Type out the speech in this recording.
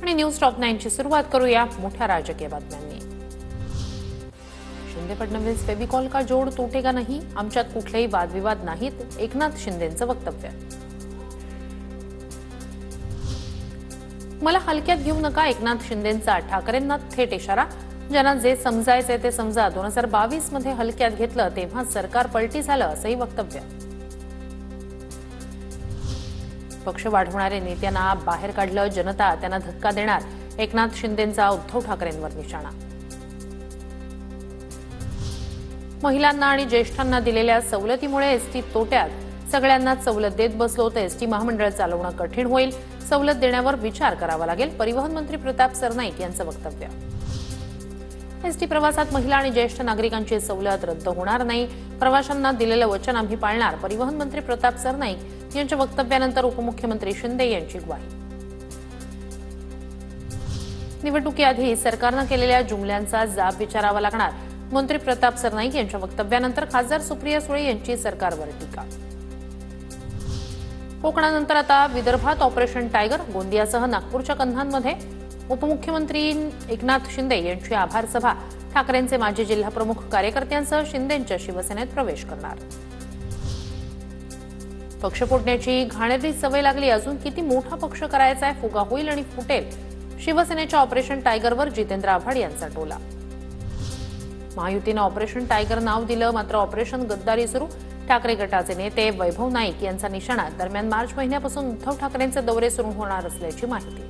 आणि news top 9 ची सुरुवात करूया मोठ्या राजकीय बातम्यांनी। शिंदे फडणवीस फेविकॉल का जोड तुटेगा नहीं, आमच्यात कुठलेही वादविवाद नाहीत, एकनाथ शिंदेंचं वक्तव्य। मला हलक्यात घेऊ नका, एकनाथ शिंदेंचा ठाकरेंना थेट इशारा। ज्यांना जे समजायचे ते समजा, 2022 मध्ये हलक्यात घेतलं तेव्हा सरकार पलटी झालं, असंही वक्तव्य। पक्ष वाढवणारे नेत्यांना बाहेर काढलं, जनता त्यांना धक्का देणार, एकनाथ शिंदेंचा उद्धव ठाकरेंवर निशाणा। महिलांना आणि ज्येष्ठांना दिलेल्या सवलतीमुळे एसटी तोट्यात, सगळ्यांना सवलत देत बसलो तर एसटी महामंडळ चालवणं कठीण होईल, सवलत देण्यावर विचार करावा लागेल, परिवहन मंत्री प्रताप सरनाईक यांचं वक्तव्य। एसटी प्रवासात महिला आणि ज्येष्ठ नागरिकांची सवलत रद्द होणार नाही, प्रवाशांना दिलेलं वचन आम्ही पाळणार, परिवहन मंत्री प्रताप सरनाईक यांच्या वक्तव्यानंतर उपमुख्यमंत्री शिंदे यांची ग्वाही। निवडणुकीआधी सरकारनं केलेल्या जुमल्यांचा जाब विचारावा लागणार, मंत्री प्रताप सरनाईक यांच्या वक्तव्यानंतर खासदार सुप्रिया सुळे यांची सरकारवर टीका। कोकणानंतर आता विदर्भात ऑपरेशन टायगर, गोंदियासह नागपूरच्या कन्हांमध्ये उपमुख्यमंत्री एकनाथ शिंदे यांची आभार सभा, ठाकरेंचे माजी जिल्हाप्रमुख कार्यकर्त्यांसह शिंदेंच्या शिवसेनेत प्रवेश करणार। पक्ष फोडण्याची घाणेरडी सवय लागली, अजून किती मोठा पक्ष करायचा आहे, फुगा होईल आणि फुटेल, शिवसेनेच्या ऑपरेशन टायगरवर जितेंद्र आव्हाड यांचा टोला। महायुतीनं ऑपरेशन टायगर नाव दिलं, मात्र ऑपरेशन गद्दारी सुरू, ठाकरे गटाचे नेते वैभव नाईक यांचा निशाणा। दरम्यान मार्च महिन्यापासून उद्धव ठाकरेंचे दौरे सुरू होणार असल्याची माहिती।